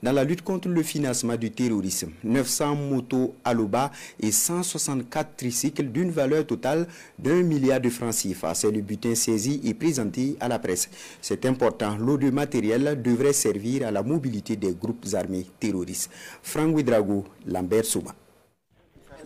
Dans la lutte contre le financement du terrorisme, 900 motos Aloba et 164 tricycles d'une valeur totale d'1 milliard de francs CFA. C'est le butin saisi et présenté à la presse. C'est important, l'eau de matériel devrait servir à la mobilité des groupes armés terroristes. Franck Ouedraogo, Lambert Souma.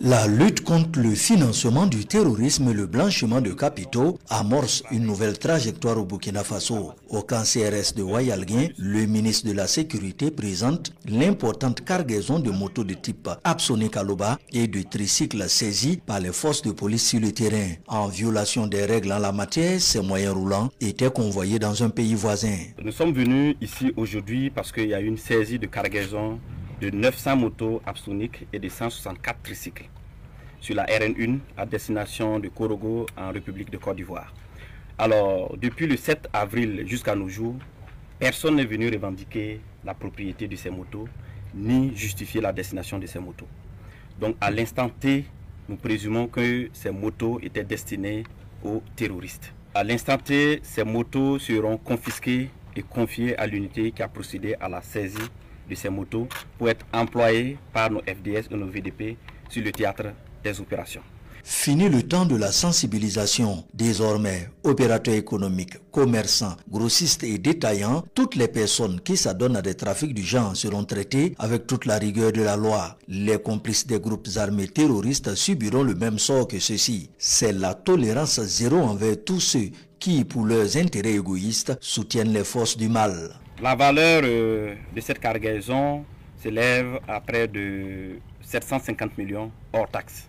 La lutte contre le financement du terrorisme et le blanchiment de capitaux amorce une nouvelle trajectoire au Burkina Faso. Au camp CRS de Wayalguin, le ministre de la Sécurité présente l'importante cargaison de motos de type Apsonic Aloba et de tricycles saisis par les forces de police sur le terrain. En violation des règles en la matière, ces moyens roulants étaient convoyés dans un pays voisin. Nous sommes venus ici aujourd'hui parce qu'il y a eu une saisie de cargaison de 900 motos Apsonic et de 164 tricycles sur la RN1 à destination de Korogo en République de Côte d'Ivoire. Alors, depuis le 7 avril jusqu'à nos jours, personne n'est venu revendiquer la propriété de ces motos, ni justifier la destination de ces motos. Donc, à l'instant T, nous présumons que ces motos étaient destinées aux terroristes. À l'instant T, ces motos seront confisquées et confiées à l'unité qui a procédé à la saisie de ces motos pour être employées par nos FDS et nos VDP sur le théâtre des opérations. Fini le temps de la sensibilisation. Désormais, opérateurs économiques, commerçants, grossistes et détaillants, toutes les personnes qui s'adonnent à des trafics du genre seront traitées avec toute la rigueur de la loi. Les complices des groupes armés terroristes subiront le même sort que ceux-ci. C'est la tolérance zéro envers tous ceux qui, pour leurs intérêts égoïstes, soutiennent les forces du mal. La valeur de cette cargaison s'élève à près de 750 millions hors taxes.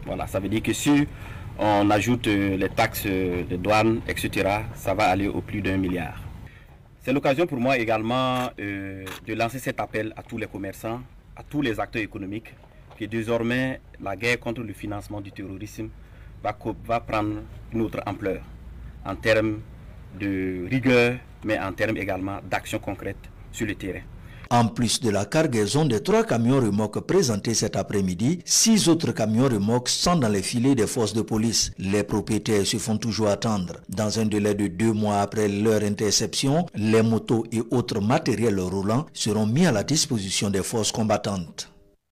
Voilà, ça veut dire que si on ajoute les taxes de douane, etc., ça va aller au plus d'1 milliard. C'est l'occasion pour moi également de lancer cet appel à tous les commerçants, à tous les acteurs économiques, que désormais la guerre contre le financement du terrorisme va prendre une autre ampleur en termes de rigueur, mais en termes également d'action concrète sur le terrain. En plus de la cargaison des 3 camions remorques présentés cet après-midi, 6 autres camions remorques sont dans les filets des forces de police. Les propriétaires se font toujours attendre. Dans un délai de 2 mois après leur interception, les motos et autres matériels roulants seront mis à la disposition des forces combattantes.